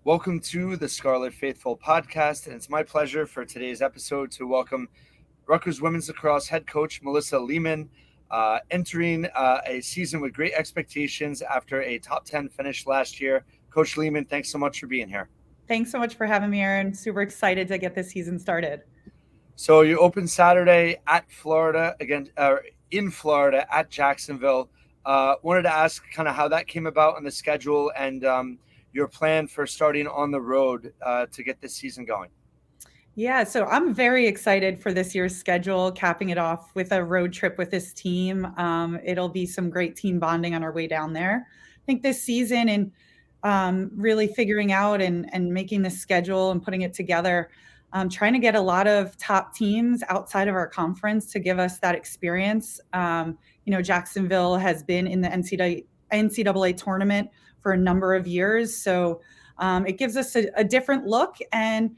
Welcome to the Scarlet Faithful podcast, and it's my pleasure for today's episode to welcome Rutgers women's lacrosse head coach Melissa Lehman, entering a season with great expectations after a top 10 finish last year. Coach Lehman, thanks so much for being here. Thanks so much for having me, Aaron. Super excited to get this season started. So you open Saturday at Florida in Florida at Jacksonville. Wanted to ask kind of how that came about on the schedule and your plan for starting on the road to get this season going. Yeah, so I'm very excited for this year's schedule, capping it off with a road trip with this team. It'll be some great team bonding on our way down there. I think this season and really figuring out and making this schedule and putting it together, trying to get a lot of top teams outside of our conference to give us that experience. Jacksonville has been in the NCAA tournament for a number of years, so it gives us a different look and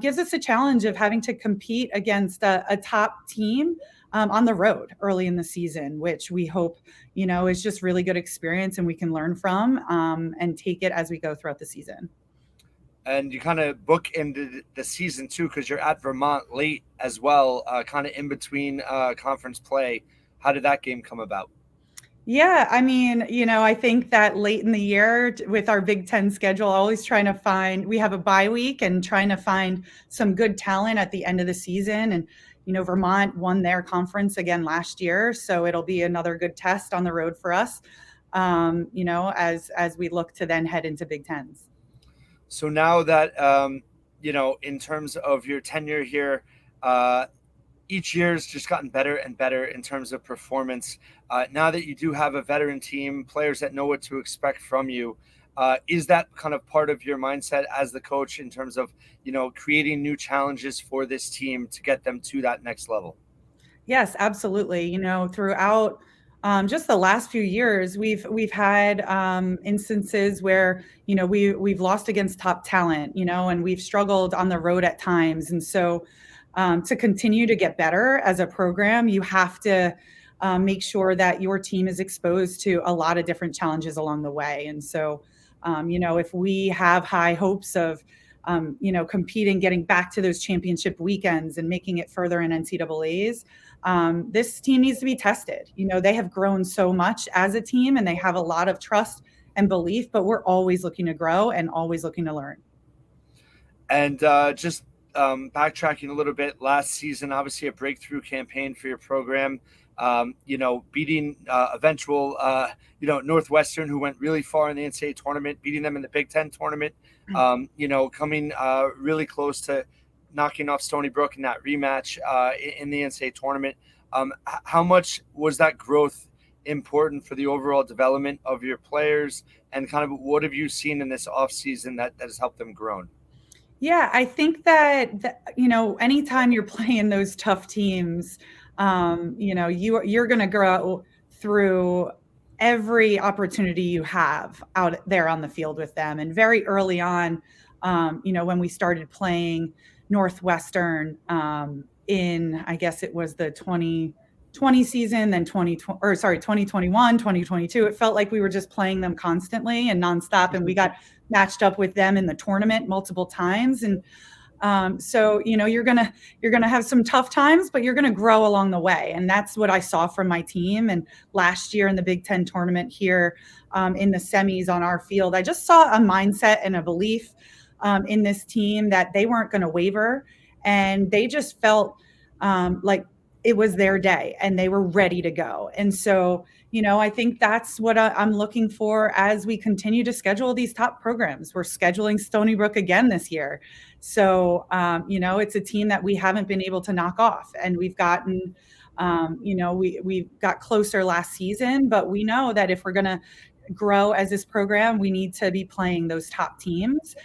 gives us a challenge of having to compete against a top team on the road early in the season, which we hope, is just really good experience and we can learn from and take it as we go throughout the season. And you kind of book into the season too, because you're at Vermont late as well, kind of in between conference play. How did that game come about? Yeah, I mean, I think that late in the year with our Big Ten schedule, always trying to we have a bye week and trying to find some good talent at the end of the season. And, Vermont won their conference again last year. So it'll be another good test on the road for us, as we look to then head into Big Tens. So now that, in terms of your tenure here, each year's just gotten better and better in terms of performance. Now that you do have a veteran team, players that know what to expect from you, is that kind of part of your mindset as the coach in terms of, creating new challenges for this team to get them to that next level? Yes, absolutely. Throughout just the last few years, we've had instances where we've lost against top talent, and we've struggled on the road at times, and so. To continue to get better as a program, you have to make sure that your team is exposed to a lot of different challenges along the way. And so, if we have high hopes of, competing, getting back to those championship weekends and making it further in NCAAs, this team needs to be tested. They have grown so much as a team and they have a lot of trust and belief, but we're always looking to grow and always looking to learn. And just backtracking a little bit, last season, obviously a breakthrough campaign for your program, beating eventual, Northwestern, who went really far in the NCAA tournament, beating them in the Big Ten tournament, coming really close to knocking off Stony Brook in that rematch in the NCAA tournament. How much was that growth important for the overall development of your players, and kind of what have you seen in this offseason that has helped them grow? Yeah, I think that anytime you're playing those tough teams, you're going to grow through every opportunity you have out there on the field with them. And very early on, when we started playing Northwestern in, I guess it was the 2020 season, then 2021, 2022, it felt like we were just playing them constantly and nonstop. And we got matched up with them in the tournament multiple times. And so, you're going to have some tough times, but you're going to grow along the way. And that's what I saw from my team. And last year in the Big Ten tournament here in the semis on our field, I just saw a mindset and a belief in this team that they weren't going to waver. And they just felt like it was their day and they were ready to go. And so, I think that's what I'm looking for as we continue to schedule these top programs. We're scheduling Stony Brook again this year. So, it's a team that we haven't been able to knock off, and we've gotten, we got closer last season, but we know that if we're going to grow as this program, we need to be playing those top teams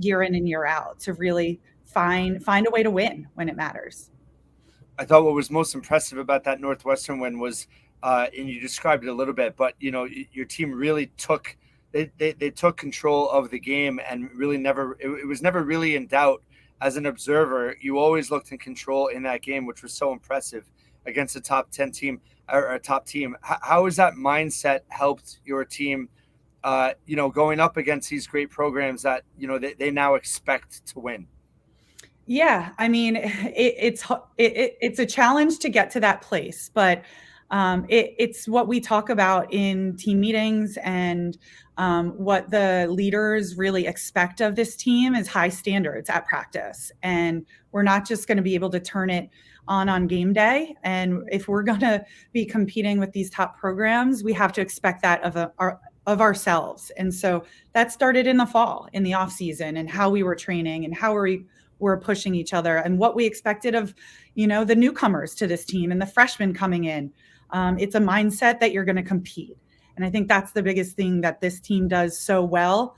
year in and year out to really find a way to win when it matters. I thought what was most impressive about that Northwestern win was, and you described it a little bit, but your team really took control of the game and really it was never really in doubt. As an observer, you always looked in control in that game, which was so impressive against a top 10 team or a top team. How has that mindset helped your team going up against these great programs that they now expect to win? Yeah, I mean, it's a challenge to get to that place, but it's what we talk about in team meetings, and what the leaders really expect of this team is high standards at practice, and we're not just going to be able to turn it on game day. And if we're going to be competing with these top programs, we have to expect that of ourselves. And so that started in the fall, in the off season, and how we were training and how we're pushing each other, and what we expected of, the newcomers to this team and the freshmen coming in. It's a mindset that you're going to compete. And I think that's the biggest thing that this team does so well,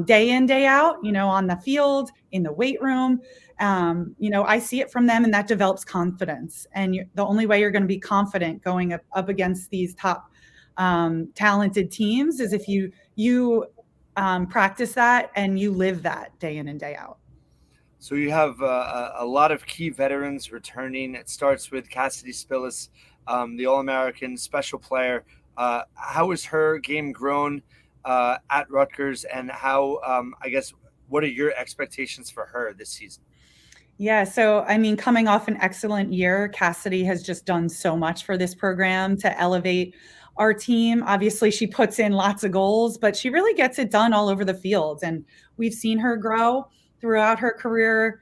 day in, day out, on the field, in the weight room. I see it from them, and that develops confidence. And the only way you're going to be confident going up against these top talented teams is if you practice that and you live that day in and day out. So you have a lot of key veterans returning. It starts with Cassidy Spillis, the All-American special player. How has her game grown at Rutgers, and how, what are your expectations for her this season? Yeah, so I mean, coming off an excellent year, Cassidy has just done so much for this program to elevate our team. Obviously, she puts in lots of goals, but she really gets it done all over the field. And we've seen her grow throughout her career.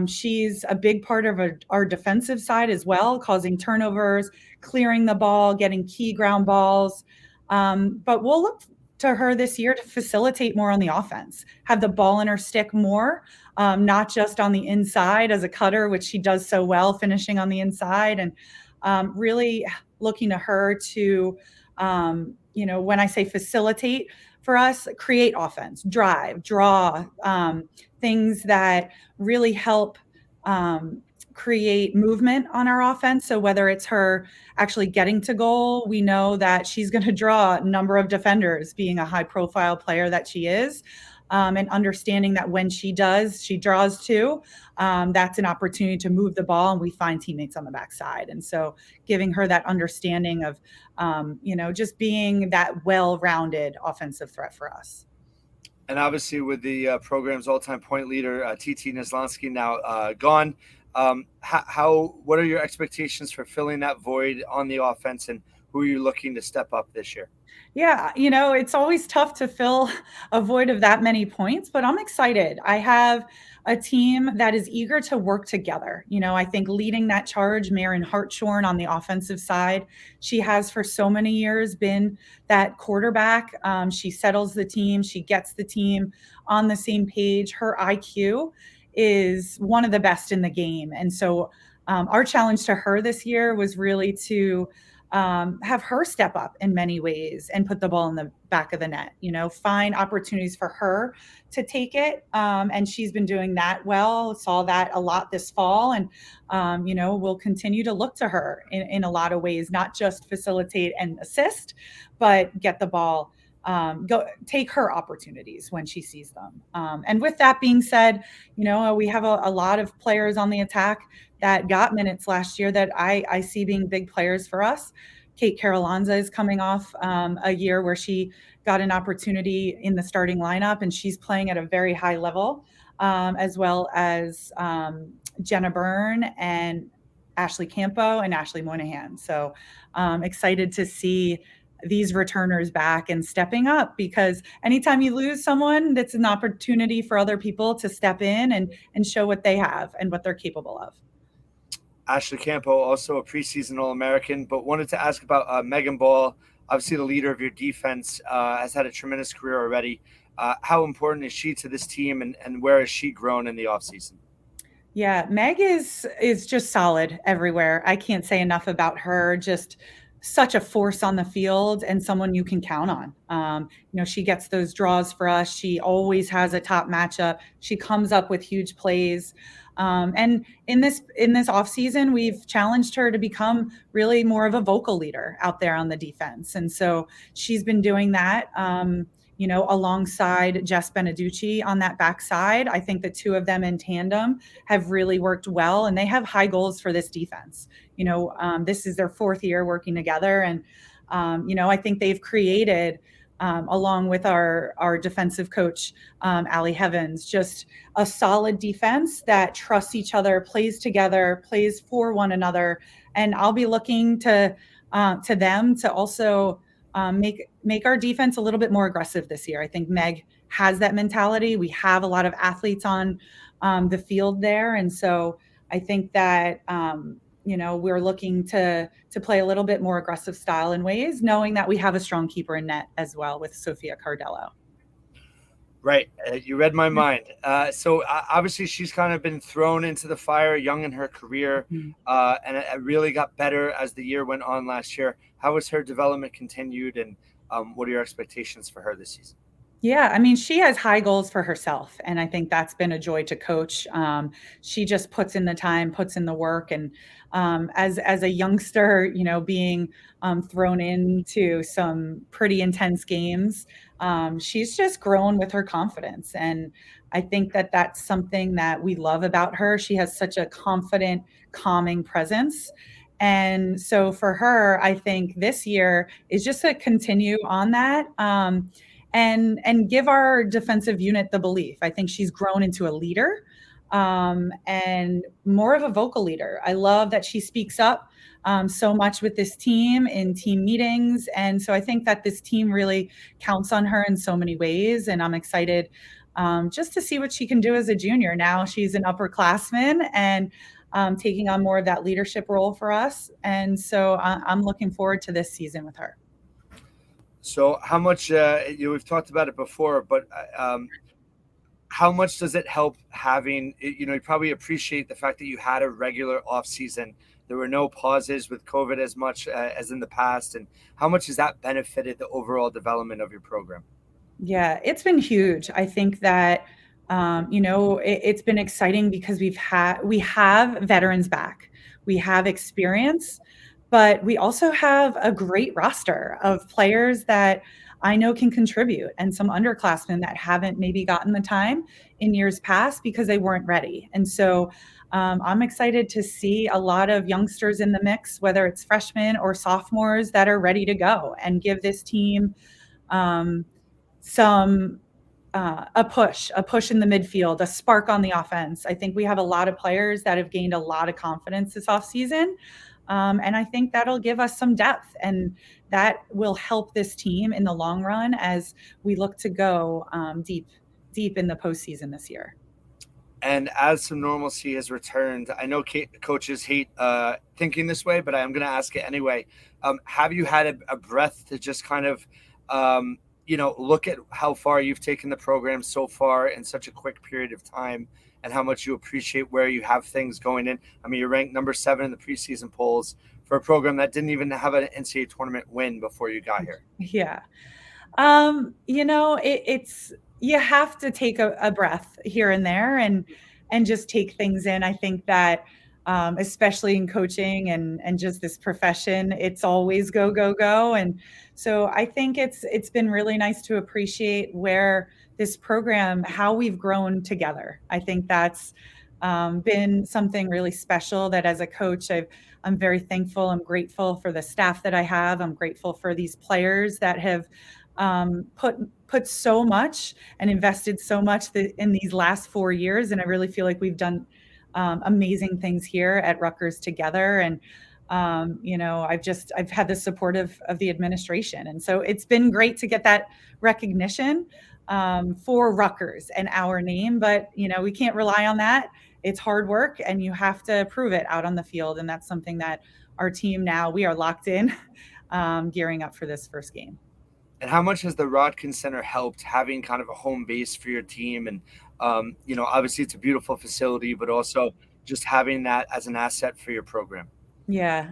She's a big part of our defensive side as well, causing turnovers, clearing the ball, getting key ground balls. But we'll look to her this year to facilitate more on the offense, have the ball in her stick more, not just on the inside as a cutter, which she does so well, finishing on the inside. And really looking to her to, when I say facilitate for us, create offense, drive, draw, things that really help create movement on our offense. So whether it's her actually getting to goal, we know that she's going to draw a number of defenders, being a high profile player that she is. And understanding that when she draws too, that's an opportunity to move the ball, and we find teammates on the backside. And so giving her that understanding of, just being that well-rounded offensive threat for us. And obviously, with the program's all-time point leader, TT Neslansky, now gone, what are your expectations for filling that void on the offense, and who are you looking to step up this year? Yeah, it's always tough to fill a void of that many points, but I'm excited. I have a team that is eager to work together. I think leading that charge, Maren Hartshorn on the offensive side, she has for so many years been that quarterback. She settles the team, she gets the team on the same page. Her IQ is one of the best in the game. And so our challenge to her this year was really to have her step up in many ways and put the ball in the back of the net, find opportunities for her to take it. And she's been doing that well, saw that a lot this fall. And, we'll continue to look to her in a lot of ways, not just facilitate and assist, but get the ball, take her opportunities when she sees them. And with that being said, we have a lot of players on the attack that got minutes last year that I see being big players for us. Kate Carolonza is coming off a year where she got an opportunity in the starting lineup, and she's playing at a very high level, as well as Jenna Byrne and Ashley Campo and Ashley Moynihan. So excited to see these returners back and stepping up, because anytime you lose someone, that's an opportunity for other people to step in and show what they have and what they're capable of. Ashley Campo, also a preseason All-American, but wanted to ask about Megan Ball, obviously the leader of your defense, has had a tremendous career already. How important is she to this team, and where has she grown in the offseason? Yeah, Meg is just solid everywhere. I can't say enough about her. Just such a force on the field and someone you can count on. She gets those draws for us. She always has a top matchup. She comes up with huge plays. And in this off season, we've challenged her to become really more of a vocal leader out there on the defense. And so she's been doing that, alongside Jess Beneducci on that backside. I think the two of them in tandem have really worked well, and they have high goals for this defense. This is their fourth year working together. And, I think they've created along with our defensive coach, Allie Heavens. Just a solid defense that trusts each other, plays together, plays for one another. And I'll be looking to them to also make our defense a little bit more aggressive this year. I think Meg has that mentality. We have a lot of athletes on the field there, and so I think that we're looking to play a little bit more aggressive style in ways, knowing that we have a strong keeper in net as well with Sophia Cardello. Right. You read my mind. So obviously she's kind of been thrown into the fire young in her career, and it really got better as the year went on last year. How has her development continued, and what are your expectations for her this season? Yeah, I mean, she has high goals for herself, and I think that's been a joy to coach. She just puts in the time, puts in the work, and as a youngster, being thrown into some pretty intense games, she's just grown with her confidence, and I think that that's something that we love about her. She has such a confident, calming presence. And so for her, I think this year is just to continue on that. And give our defensive unit the belief. I think she's grown into a leader, and more of a vocal leader. I love that she speaks up so much with this team in team meetings. And so I think that this team really counts on her in so many ways. And I'm excited just to see what she can do as a junior. Now she's an upperclassman and taking on more of that leadership role for us. And so I'm looking forward to this season with her. So how much we've talked about it before, but how much does it help having you probably appreciate the fact that you had a regular off season. There were no pauses with COVID as much as in the past, and how much has that benefited the overall development of your program? Yeah, it's been huge. I think that it's been exciting because we have veterans back, we have experience, but we also have a great roster of players that I know can contribute, and some underclassmen that haven't maybe gotten the time in years past because they weren't ready. And so I'm excited to see a lot of youngsters in the mix, whether it's freshmen or sophomores that are ready to go and give this team um, some a push in the midfield, a spark on the offense. I think we have a lot of players that have gained a lot of confidence this offseason. And I think that'll give us some depth, and that will help this team in the long run as we look to go deep in the postseason this year. And as some normalcy has returned, I know coaches hate thinking this way, but I'm going to ask it anyway. Have you had a breath to just kind of, look at how far you've taken the program so far in such a quick period of time, and how much you appreciate where you have things going in? I mean, you're ranked number 7 in the preseason polls for a program that didn't even have an NCAA tournament win before you got here. Yeah. It's you have to take a breath here and there and just take things in. I think that especially in coaching and just this profession, it's always go, go, go. And so I think it's been really nice to appreciate where this program, how we've grown together. I think that's been something really special that as a coach, I'm very thankful. I'm grateful for the staff that I have. I'm grateful for these players that have put so much and invested so much in these last 4 years. And I really feel like we've done amazing things here at Rutgers together. And I've had the support of the administration, and so it's been great to get that recognition for Rutgers and our name. But we can't rely on that. It's hard work, and you have to prove it out on the field. And that's something that our team now, we are locked in, gearing up for this first game. And how much has the Rodkin Center helped having kind of a home base for your team? And, obviously it's a beautiful facility, but also just having that as an asset for your program. Yeah,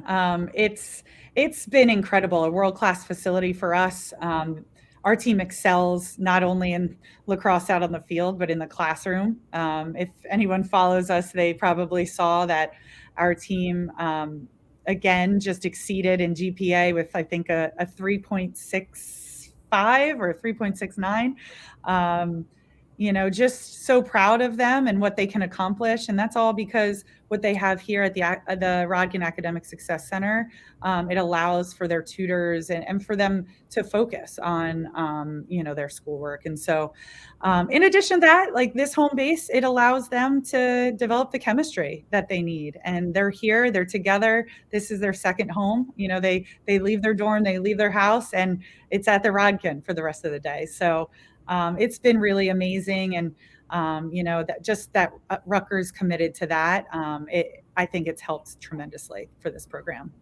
it's been incredible, a world-class facility for us. Our team excels not only in lacrosse out on the field, but in the classroom. If anyone follows us, they probably saw that our team, again, just exceeded in GPA with, I think, a 3.65 or 3.69. just so proud of them and what they can accomplish. And that's all because what they have here at the Rodkin Academic Success Center, it allows for their tutors and for them to focus on, their schoolwork. And so, in addition to that, like this home base, it allows them to develop the chemistry that they need. And they're here, they're together. This is their second home. They leave their dorm, they leave their house, and it's at the Rodkin for the rest of the day. So it's been really amazing. And, that Rutgers committed to that. I think it's helped tremendously for this program.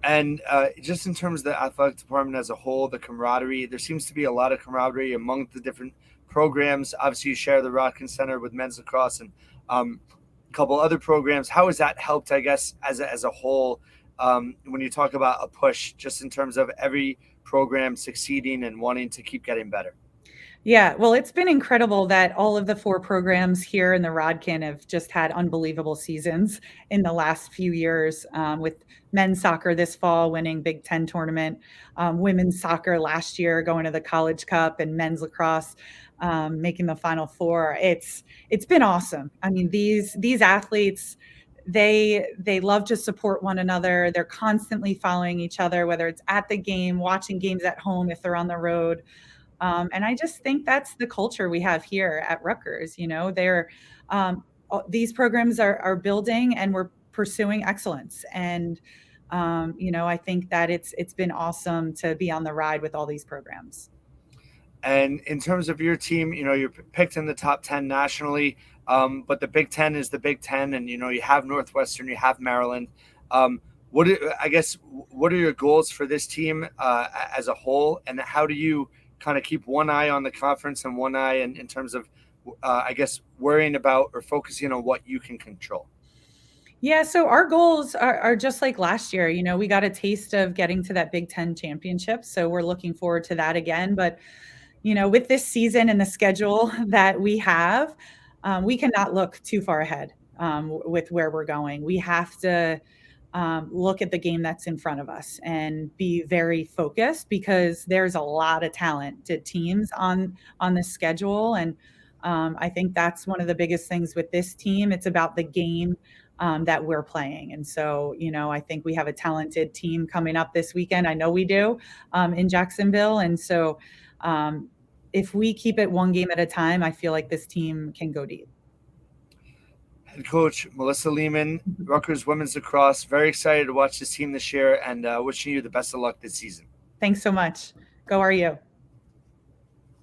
And just in terms of the athletic department as a whole, the camaraderie, there seems to be a lot of camaraderie among the different programs. Obviously, you share the Rotkin Center with men's lacrosse and a couple other programs. How has that helped, I guess, as a whole, when you talk about a push, just in terms of every program succeeding and wanting to keep getting better? Yeah, well, it's been incredible that all of the 4 programs here in the Rodkin have just had unbelievable seasons in the last few years, with men's soccer this fall winning Big Ten tournament, women's soccer last year going to the College Cup, and men's lacrosse making the Final Four. It's been awesome. I mean, these athletes, they love to support one another. They're constantly following each other, whether it's at the game, watching games at home if they're on the road. And I just think that's the culture we have here at Rutgers. These programs are building, and we're pursuing excellence. And I think that it's been awesome to be on the ride with all these programs. And in terms of your team, you're picked in the top 10 nationally, but the Big Ten is the Big Ten, and you have Northwestern, you have Maryland. What are your goals for this team as a whole, and how do you kind of keep one eye on the conference and one eye in terms of, worrying about or focusing on what you can control? Yeah, so our goals are just like last year. We got a taste of getting to that Big Ten championship, so we're looking forward to that again. But with this season and the schedule that we have, we cannot look too far ahead with where we're going. We have to look at the game that's in front of us and be very focused, because there's a lot of talented teams on the schedule. And I think that's one of the biggest things with this team. It's about the game that we're playing. And so, I think we have a talented team coming up this weekend. I know we do, in Jacksonville. And so, if we keep it one game at a time, I feel like this team can go deep. Head coach Melissa Lehman, Rutgers women's lacrosse. Very excited to watch this team this year, and wishing you the best of luck this season. Thanks so much. Go RU.